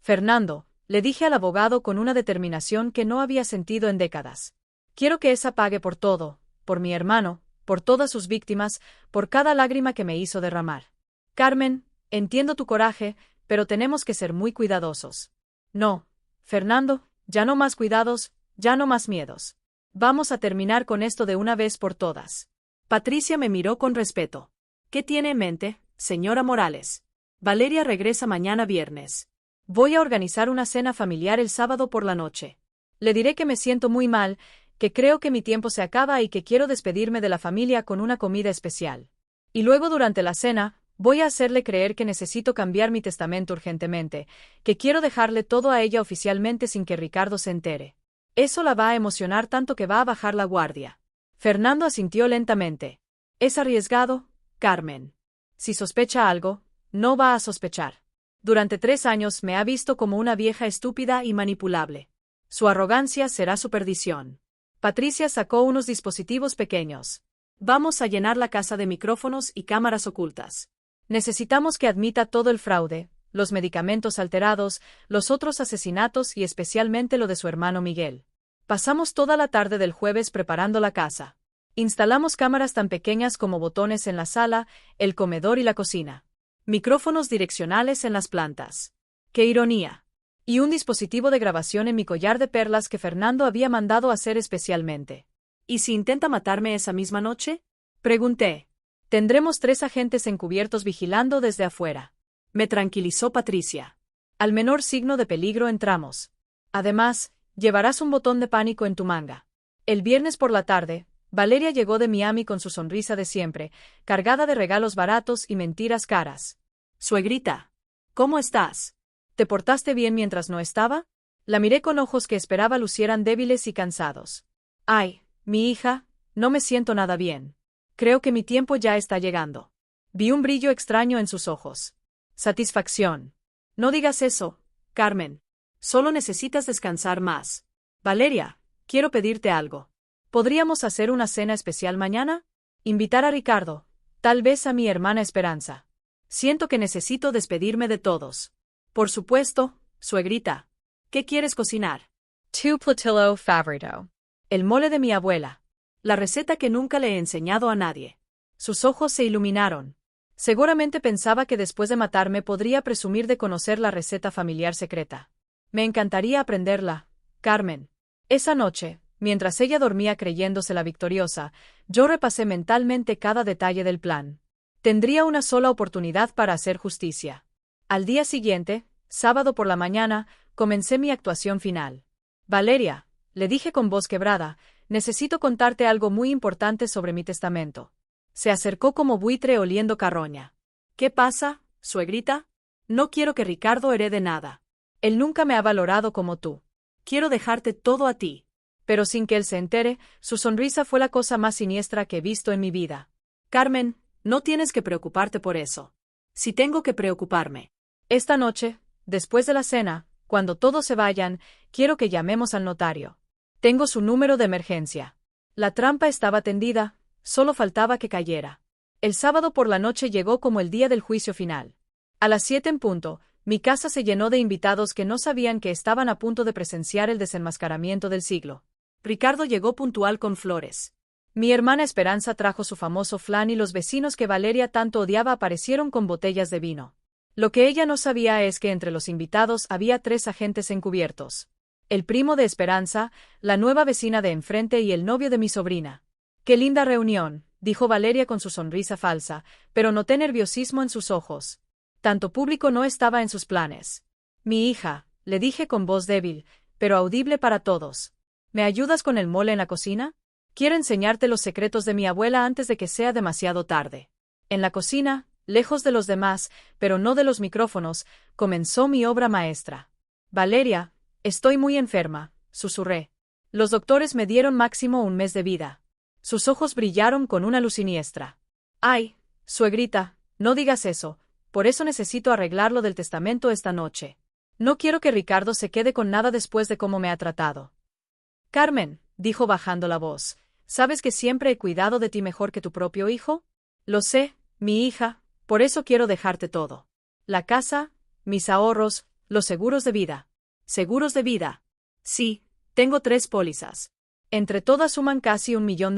Fernando, le dije al abogado con una determinación que no había sentido en décadas. Quiero que esa pague por todo, por mi hermano, por todas sus víctimas, por cada lágrima que me hizo derramar. Carmen, entiendo tu coraje, pero tenemos que ser muy cuidadosos. No, Fernando, ya no más cuidados, ya no más miedos. Vamos a terminar con esto de una vez por todas. Patricia me miró con respeto. ¿Qué tiene en mente, señora Morales? Valeria regresa mañana viernes. Voy a organizar una cena familiar el sábado por la noche. Le diré que me siento muy mal, que creo que mi tiempo se acaba y que quiero despedirme de la familia con una comida especial. Y luego durante la cena, voy a hacerle creer que necesito cambiar mi testamento urgentemente, que quiero dejarle todo a ella oficialmente sin que Ricardo se entere. Eso la va a emocionar tanto que va a bajar la guardia. Fernando asintió lentamente. Es arriesgado, Carmen. Si sospecha algo, no va a sospechar. Durante 3 años me ha visto como una vieja estúpida y manipulable. Su arrogancia será su perdición. Patricia sacó unos dispositivos pequeños. Vamos a llenar la casa de micrófonos y cámaras ocultas. Necesitamos que admita todo el fraude, los medicamentos alterados, los otros asesinatos y especialmente lo de su hermano Miguel. Pasamos toda la tarde del jueves preparando la casa. Instalamos cámaras tan pequeñas como botones en la sala, el comedor y la cocina. Micrófonos direccionales en las plantas. ¡Qué ironía! Y un dispositivo de grabación en mi collar de perlas que Fernando había mandado hacer especialmente. ¿Y si intenta matarme esa misma noche? Pregunté. Tendremos 3 agentes encubiertos vigilando desde afuera. Me tranquilizó Patricia. Al menor signo de peligro entramos. Además, llevarás un botón de pánico en tu manga. El viernes por la tarde, Valeria llegó de Miami con su sonrisa de siempre, cargada de regalos baratos y mentiras caras. Suegrita, ¿cómo estás? ¿Te portaste bien mientras no estaba? La miré con ojos que esperaba lucieran débiles y cansados. Ay, mi hija, no me siento nada bien. Creo que mi tiempo ya está llegando. Vi un brillo extraño en sus ojos. Satisfacción. No digas eso, Carmen. Solo necesitas descansar más. Valeria, quiero pedirte algo. ¿Podríamos hacer una cena especial mañana? Invitar a Ricardo, tal vez a mi hermana Esperanza. Siento que necesito despedirme de todos. Por supuesto, suegrita. ¿Qué quieres cocinar? Tu platillo favorito. El mole de mi abuela. La receta que nunca le he enseñado a nadie. Sus ojos se iluminaron. Seguramente pensaba que después de matarme podría presumir de conocer la receta familiar secreta. Me encantaría aprenderla, Carmen. Esa noche, mientras ella dormía creyéndose la victoriosa, yo repasé mentalmente cada detalle del plan. Tendría una sola oportunidad para hacer justicia. Al día siguiente, sábado por la mañana, comencé mi actuación final. Valeria, le dije con voz quebrada, necesito contarte algo muy importante sobre mi testamento. Se acercó como buitre oliendo carroña. ¿Qué pasa, suegrita? No quiero que Ricardo herede nada. Él nunca me ha valorado como tú. Quiero dejarte todo a ti. Pero sin que él se entere, su sonrisa fue la cosa más siniestra que he visto en mi vida. Carmen, no tienes que preocuparte por eso. Si tengo que preocuparme. Esta noche, después de la cena, cuando todos se vayan, quiero que llamemos al notario. Tengo su número de emergencia. La trampa estaba tendida, solo faltaba que cayera. El sábado por la noche llegó como el día del juicio final. A las 7 en punto, mi casa se llenó de invitados que no sabían que estaban a punto de presenciar el desenmascaramiento del siglo. Ricardo llegó puntual con flores. Mi hermana Esperanza trajo su famoso flan y los vecinos que Valeria tanto odiaba aparecieron con botellas de vino. Lo que ella no sabía es que entre los invitados había 3 agentes encubiertos. El primo de Esperanza, la nueva vecina de enfrente y el novio de mi sobrina. ¡Qué linda reunión!, dijo Valeria con su sonrisa falsa, pero noté nerviosismo en sus ojos. Tanto público no estaba en sus planes. Mi hija, le dije con voz débil, pero audible para todos. ¿Me ayudas con el mole en la cocina? Quiero enseñarte los secretos de mi abuela antes de que sea demasiado tarde. En la cocina, lejos de los demás, pero no de los micrófonos, comenzó mi obra maestra. Valeria, estoy muy enferma, susurré. Los doctores me dieron máximo 1 mes de vida. Sus ojos brillaron con una luz siniestra. Ay, suegrita, no digas eso, por eso necesito arreglar lo del testamento esta noche. No quiero que Ricardo se quede con nada después de cómo me ha tratado. Carmen, dijo bajando la voz, ¿sabes que siempre he cuidado de ti mejor que tu propio hijo? Lo sé, mi hija, por eso quiero dejarte todo. La casa, mis ahorros, los seguros de vida. ¿Seguros de vida? Sí, tengo 3 pólizas. Entre todas suman casi $1 millón.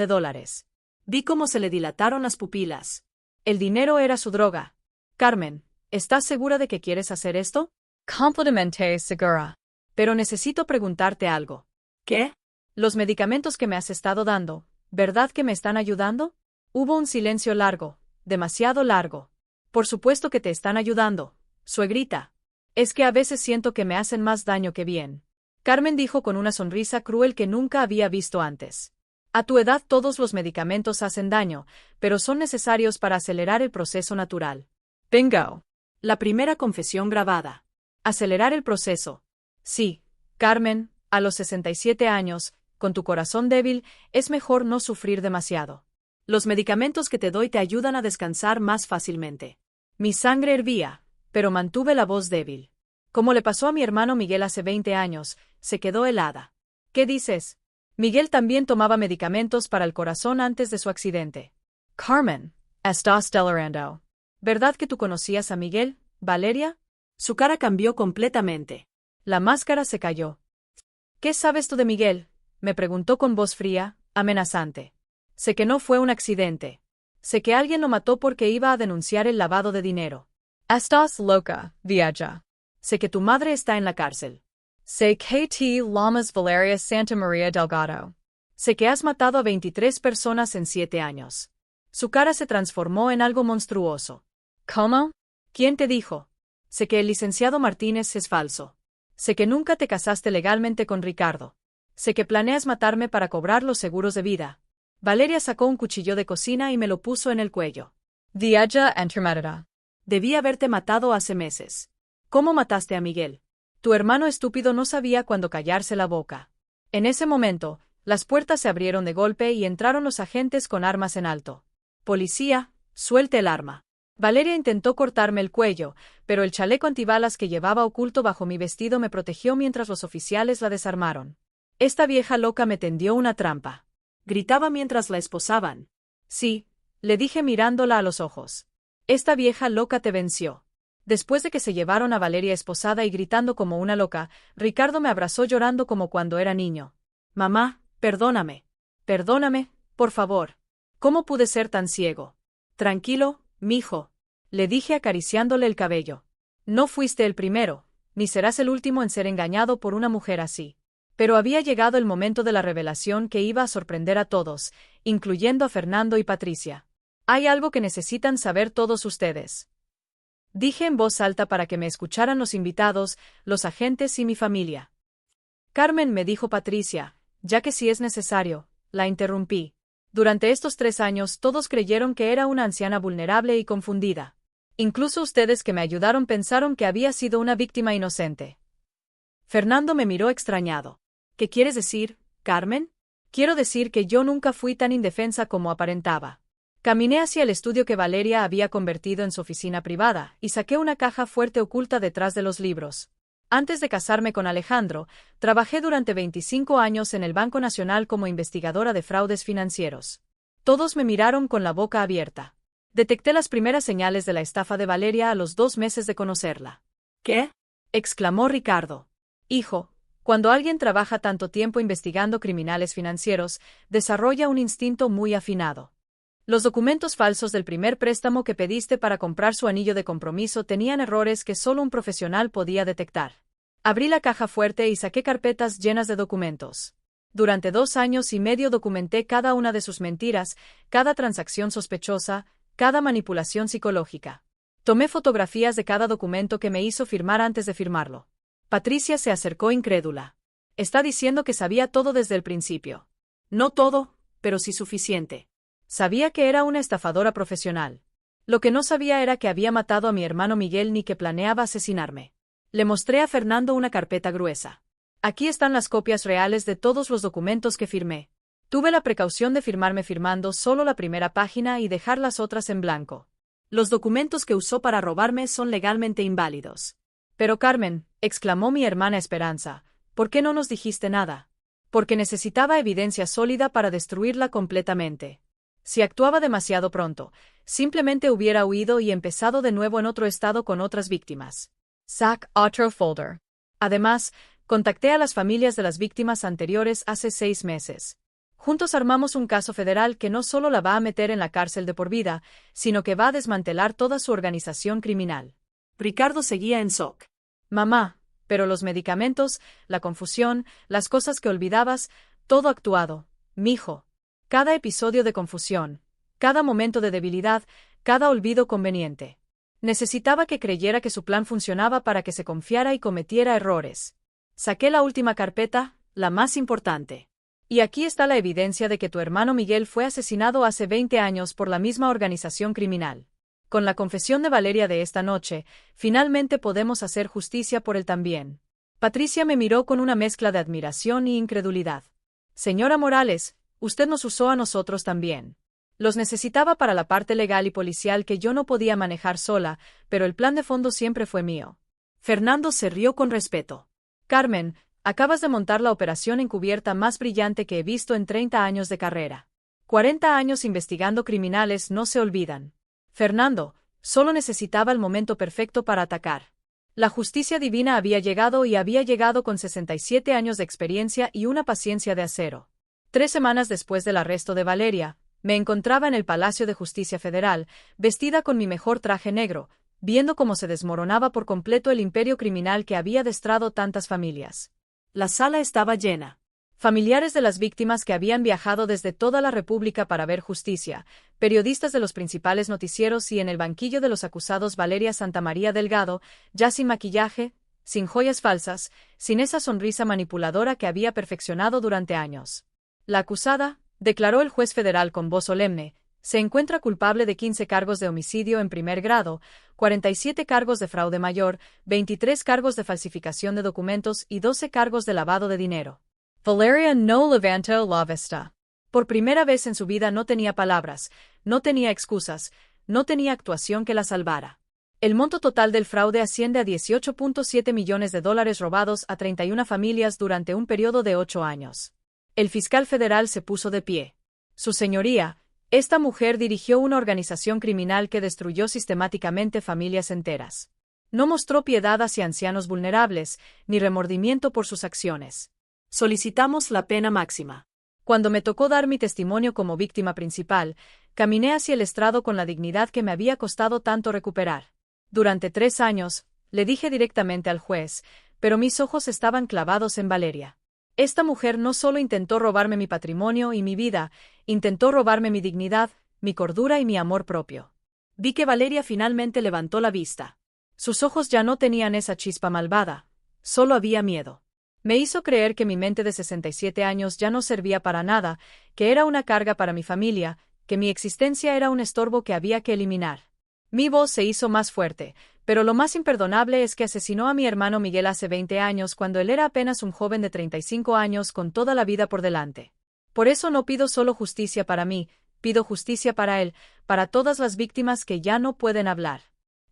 Vi cómo se le dilataron las pupilas. El dinero era su droga. Carmen, ¿estás segura de que quieres hacer esto? Completamente segura. Pero necesito preguntarte algo. ¿Qué? Los medicamentos que me has estado dando, ¿verdad que me están ayudando? Hubo un silencio largo, demasiado largo. Por supuesto que te están ayudando, suegrita. Es que a veces siento que me hacen más daño que bien. Carmen dijo con una sonrisa cruel que nunca había visto antes. A tu edad todos los medicamentos hacen daño, pero son necesarios para acelerar el proceso natural. Bingo. La primera confesión grabada. Acelerar el proceso. Sí, Carmen, a los 67 años, con tu corazón débil, es mejor no sufrir demasiado. Los medicamentos que te doy te ayudan a descansar más fácilmente. Mi sangre hervía, pero mantuve la voz débil. Como le pasó a mi hermano Miguel hace 20 años, se quedó helada. ¿Qué dices? Miguel también tomaba medicamentos para el corazón antes de su accidente. Carmen, estás delirando. ¿Verdad que tú conocías a Miguel, Valeria? Su cara cambió completamente. La máscara se cayó. ¿Qué sabes tú de Miguel?, me preguntó con voz fría, amenazante. Sé que no fue un accidente. Sé que alguien lo mató porque iba a denunciar el lavado de dinero. Estás loca, vieja. Sé que tu madre está en la cárcel. Sé que te llamas Valeria Santa María Delgado. Sé que has matado a 23 personas en 7 años. Su cara se transformó en algo monstruoso. ¿Cómo? ¿Quién te dijo? Sé que el licenciado Martínez es falso. Sé que nunca te casaste legalmente con Ricardo. Sé que planeas matarme para cobrar los seguros de vida. Valeria sacó un cuchillo de cocina y me lo puso en el cuello. Vieja enfermera. Debí haberte matado hace meses. ¿Cómo mataste a Miguel? Tu hermano estúpido no sabía cuándo callarse la boca. En ese momento, las puertas se abrieron de golpe y entraron los agentes con armas en alto. Policía, suelte el arma. Valeria intentó cortarme el cuello, pero el chaleco antibalas que llevaba oculto bajo mi vestido me protegió mientras los oficiales la desarmaron. Esta vieja loca me tendió una trampa. Gritaba mientras la esposaban. Sí, le dije mirándola a los ojos. Esta vieja loca te venció. Después de que se llevaron a Valeria esposada y gritando como una loca, Ricardo me abrazó llorando como cuando era niño. Mamá, perdóname. Perdóname, por favor. ¿Cómo pude ser tan ciego? Tranquilo, mijo, le dije acariciándole el cabello. No fuiste el primero, ni serás el último en ser engañado por una mujer así. Pero había llegado el momento de la revelación que iba a sorprender a todos, incluyendo a Fernando y Patricia. Hay algo que necesitan saber todos ustedes. Dije en voz alta para que me escucharan los invitados, los agentes y mi familia. Carmen, me dijo Patricia, ya que si es necesario, la interrumpí. Durante estos 3 años todos creyeron que era una anciana vulnerable y confundida. Incluso ustedes que me ayudaron pensaron que había sido una víctima inocente. Fernando me miró extrañado. ¿Qué quieres decir, Carmen? Quiero decir que yo nunca fui tan indefensa como aparentaba. Caminé hacia el estudio que Valeria había convertido en su oficina privada y saqué una caja fuerte oculta detrás de los libros. Antes de casarme con Alejandro, trabajé durante 25 años en el Banco Nacional como investigadora de fraudes financieros. Todos me miraron con la boca abierta. Detecté las primeras señales de la estafa de Valeria a los 2 meses de conocerla. ¿Qué? Exclamó Ricardo. Hijo, cuando alguien trabaja tanto tiempo investigando criminales financieros, desarrolla un instinto muy afinado. Los documentos falsos del primer préstamo que pediste para comprar su anillo de compromiso tenían errores que solo un profesional podía detectar. Abrí la caja fuerte y saqué carpetas llenas de documentos. Durante 2 años y medio documenté cada una de sus mentiras, cada transacción sospechosa, cada manipulación psicológica. Tomé fotografías de cada documento que me hizo firmar antes de firmarlo. Patricia se acercó incrédula. Está diciendo que sabía todo desde el principio. No todo, pero sí suficiente. Sabía que era una estafadora profesional. Lo que no sabía era que había matado a mi hermano Miguel ni que planeaba asesinarme. Le mostré a Fernando una carpeta gruesa. Aquí están las copias reales de todos los documentos que firmé. Tuve la precaución de firmarme firmando solo la primera página y dejar las otras en blanco. Los documentos que usó para robarme son legalmente inválidos. Pero Carmen, exclamó mi hermana Esperanza, ¿por qué no nos dijiste nada? Porque necesitaba evidencia sólida para destruirla completamente. Si actuaba demasiado pronto, simplemente hubiera huido y empezado de nuevo en otro estado con otras víctimas. Sac otro folder. Además, contacté a las familias de las víctimas anteriores hace 6 meses. Juntos armamos un caso federal que no solo la va a meter en la cárcel de por vida, sino que va a desmantelar toda su organización criminal. Ricardo seguía en shock. Mamá, pero los medicamentos, la confusión, las cosas que olvidabas, todo actuado, mijo. Cada episodio de confusión, cada momento de debilidad, cada olvido conveniente. Necesitaba que creyera que su plan funcionaba para que se confiara y cometiera errores. Saqué la última carpeta, la más importante. Y aquí está la evidencia de que tu hermano Miguel fue asesinado hace 20 años por la misma organización criminal. Con la confesión de Valeria de esta noche, finalmente podemos hacer justicia por él también. Patricia me miró con una mezcla de admiración y incredulidad. Señora Morales, usted nos usó a nosotros también. Los necesitaba para la parte legal y policial que yo no podía manejar sola, pero el plan de fondo siempre fue mío. Fernando se rió con respeto. Carmen, acabas de montar la operación encubierta más brillante que he visto en 30 años de carrera. 40 años investigando criminales no se olvidan. Fernando, solo necesitaba el momento perfecto para atacar. La justicia divina había llegado y había llegado con 67 años de experiencia y una paciencia de acero. 3 semanas después del arresto de Valeria, me encontraba en el Palacio de Justicia Federal, vestida con mi mejor traje negro, viendo cómo se desmoronaba por completo el imperio criminal que había destrado tantas familias. La sala estaba llena. Familiares de las víctimas que habían viajado desde toda la República para ver justicia, periodistas de los principales noticieros y en el banquillo de los acusados Valeria Santamaría Delgado, ya sin maquillaje, sin joyas falsas, sin esa sonrisa manipuladora que había perfeccionado durante años. La acusada, declaró el juez federal con voz solemne, se encuentra culpable de 15 cargos de homicidio en primer grado, 47 cargos de fraude mayor, 23 cargos de falsificación de documentos y 12 cargos de lavado de dinero. Valeria no levantó la vista. Por primera vez en su vida no tenía palabras, no tenía excusas, no tenía actuación que la salvara. El monto total del fraude asciende a $18.7 millones robados a 31 familias durante un periodo de 8 años. El fiscal federal se puso de pie. Su señoría, esta mujer dirigió una organización criminal que destruyó sistemáticamente familias enteras. No mostró piedad hacia ancianos vulnerables, ni remordimiento por sus acciones. Solicitamos la pena máxima. Cuando me tocó dar mi testimonio como víctima principal, caminé hacia el estrado con la dignidad que me había costado tanto recuperar. Durante 3 años, le dije directamente al juez, pero mis ojos estaban clavados en Valeria. Esta mujer no solo intentó robarme mi patrimonio y mi vida, intentó robarme mi dignidad, mi cordura y mi amor propio. Vi que Valeria finalmente levantó la vista. Sus ojos ya no tenían esa chispa malvada, solo había miedo. Me hizo creer que mi mente de 67 años ya no servía para nada, que era una carga para mi familia, que mi existencia era un estorbo que había que eliminar. Mi voz se hizo más fuerte, pero lo más imperdonable es que asesinó a mi hermano Miguel hace 20 años cuando él era apenas un joven de 35 años con toda la vida por delante. Por eso no pido solo justicia para mí, pido justicia para él, para todas las víctimas que ya no pueden hablar.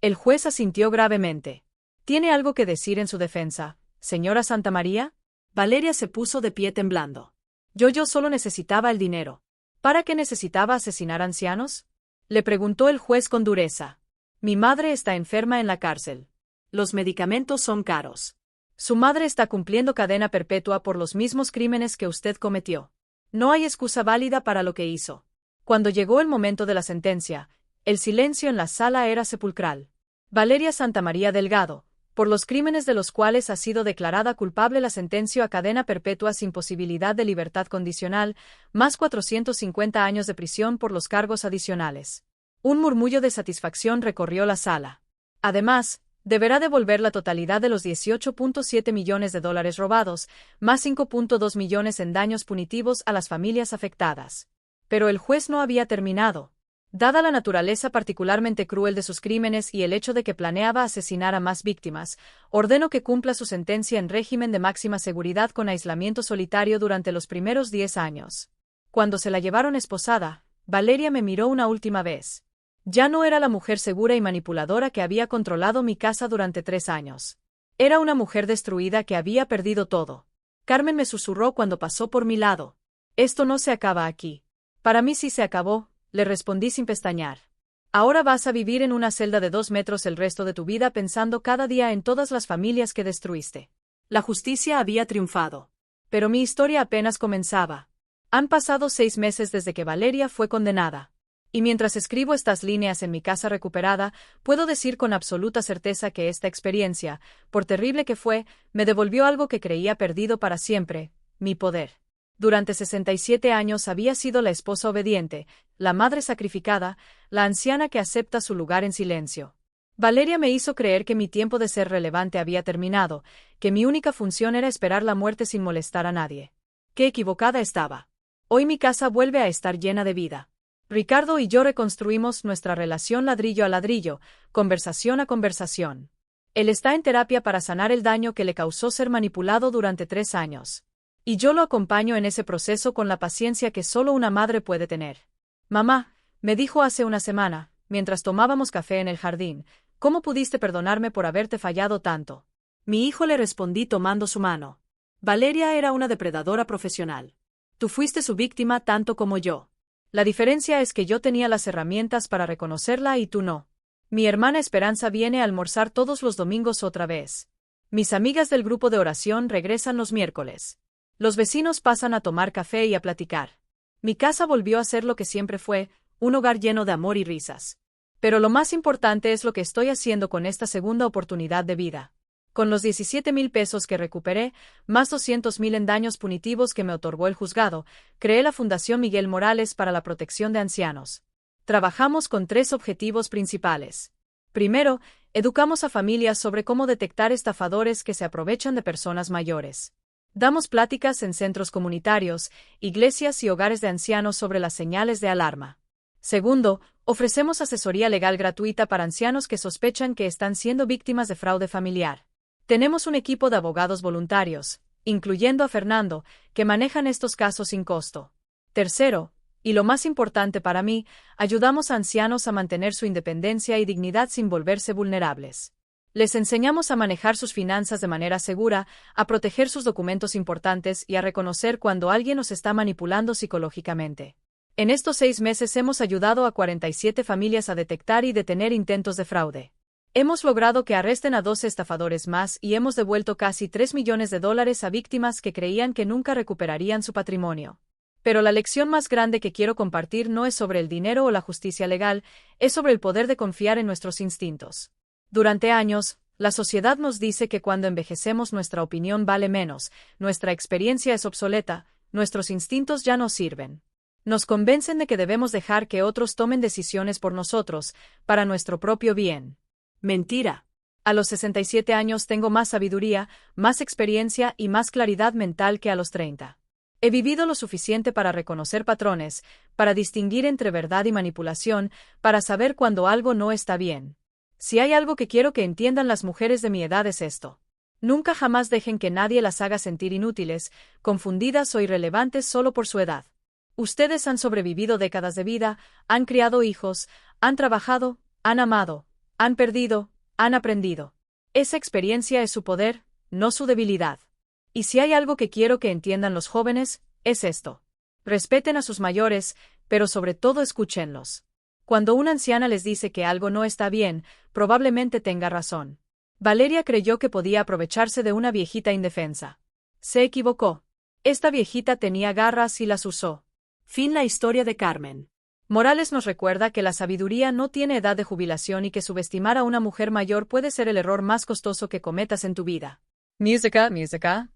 El juez asintió gravemente. ¿Tiene algo que decir en su defensa, señora Santamaría? Valeria se puso de pie temblando. Yo solo necesitaba el dinero. ¿Para qué necesitaba asesinar ancianos? Le preguntó el juez con dureza. Mi madre está enferma en la cárcel. Los medicamentos son caros. Su madre está cumpliendo cadena perpetua por los mismos crímenes que usted cometió. No hay excusa válida para lo que hizo. Cuando llegó el momento de la sentencia, el silencio en la sala era sepulcral. Valeria Santamaría Delgado, por los crímenes de los cuales ha sido declarada culpable, la sentenció a cadena perpetua sin posibilidad de libertad condicional, más 450 años de prisión por los cargos adicionales. Un murmullo de satisfacción recorrió la sala. Además, deberá devolver la totalidad de los $18.7 millones robados, más 5.2 millones en daños punitivos a las familias afectadas. Pero el juez no había terminado. Dada la naturaleza particularmente cruel de sus crímenes y el hecho de que planeaba asesinar a más víctimas, ordeno que cumpla su sentencia en régimen de máxima seguridad con aislamiento solitario durante los primeros 10 años. Cuando se la llevaron esposada, Valeria me miró una última vez. Ya no era la mujer segura y manipuladora que había controlado mi casa durante 3 años. Era una mujer destruida que había perdido todo. Carmen me susurró cuando pasó por mi lado. Esto no se acaba aquí. Para mí sí se acabó. Le respondí sin pestañear. Ahora vas a vivir en una celda de 2 metros el resto de tu vida pensando cada día en todas las familias que destruiste. La justicia había triunfado. Pero mi historia apenas comenzaba. Han pasado 6 meses desde que Valeria fue condenada. Y mientras escribo estas líneas en mi casa recuperada, puedo decir con absoluta certeza que esta experiencia, por terrible que fue, me devolvió algo que creía perdido para siempre: mi poder. Durante 67 años había sido la esposa obediente, la madre sacrificada, la anciana que acepta su lugar en silencio. Valeria me hizo creer que mi tiempo de ser relevante había terminado, que mi única función era esperar la muerte sin molestar a nadie. Qué equivocada estaba. Hoy mi casa vuelve a estar llena de vida. Ricardo y yo reconstruimos nuestra relación ladrillo a ladrillo, conversación a conversación. Él está en terapia para sanar el daño que le causó ser manipulado durante 3 años. Y yo lo acompaño en ese proceso con la paciencia que solo una madre puede tener. Mamá, me dijo hace una semana, mientras tomábamos café en el jardín, ¿cómo pudiste perdonarme por haberte fallado tanto? Mi hijo le respondí tomando su mano. Valeria era una depredadora profesional. Tú fuiste su víctima tanto como yo. La diferencia es que yo tenía las herramientas para reconocerla y tú no. Mi hermana Esperanza viene a almorzar todos los domingos otra vez. Mis amigas del grupo de oración regresan los miércoles. Los vecinos pasan a tomar café y a platicar. Mi casa volvió a ser lo que siempre fue, un hogar lleno de amor y risas. Pero lo más importante es lo que estoy haciendo con esta segunda oportunidad de vida. Con los 17,000 pesos que recuperé, más 200,000 en daños punitivos que me otorgó el juzgado, creé la Fundación Miguel Morales para la protección de ancianos. Trabajamos con 3 objetivos principales. Primero, educamos a familias sobre cómo detectar estafadores que se aprovechan de personas mayores. Damos pláticas en centros comunitarios, iglesias y hogares de ancianos sobre las señales de alarma. Segundo, ofrecemos asesoría legal gratuita para ancianos que sospechan que están siendo víctimas de fraude familiar. Tenemos un equipo de abogados voluntarios, incluyendo a Fernando, que manejan estos casos sin costo. Tercero, y lo más importante para mí, ayudamos a ancianos a mantener su independencia y dignidad sin volverse vulnerables. Les enseñamos a manejar sus finanzas de manera segura, a proteger sus documentos importantes y a reconocer cuando alguien nos está manipulando psicológicamente. En estos 6 meses hemos ayudado a 47 familias a detectar y detener intentos de fraude. Hemos logrado que arresten a 12 estafadores más y hemos devuelto casi $3 millones a víctimas que creían que nunca recuperarían su patrimonio. Pero la lección más grande que quiero compartir no es sobre el dinero o la justicia legal, es sobre el poder de confiar en nuestros instintos. Durante años, la sociedad nos dice que cuando envejecemos nuestra opinión vale menos, nuestra experiencia es obsoleta, nuestros instintos ya no sirven. Nos convencen de que debemos dejar que otros tomen decisiones por nosotros, para nuestro propio bien. Mentira. A los 67 años tengo más sabiduría, más experiencia y más claridad mental que a los 30. He vivido lo suficiente para reconocer patrones, para distinguir entre verdad y manipulación, para saber cuando algo no está bien. Si hay algo que quiero que entiendan las mujeres de mi edad es esto. Nunca jamás dejen que nadie las haga sentir inútiles, confundidas o irrelevantes solo por su edad. Ustedes han sobrevivido décadas de vida, han criado hijos, han trabajado, han amado, han perdido, han aprendido. Esa experiencia es su poder, no su debilidad. Y si hay algo que quiero que entiendan los jóvenes, es esto. Respeten a sus mayores, pero sobre todo escúchenlos. Cuando una anciana les dice que algo no está bien, probablemente tenga razón. Valeria creyó que podía aprovecharse de una viejita indefensa. Se equivocó. Esta viejita tenía garras y las usó. Fin la historia de Carmen. Morales nos recuerda que la sabiduría no tiene edad de jubilación y que subestimar a una mujer mayor puede ser el error más costoso que cometas en tu vida. Música, música.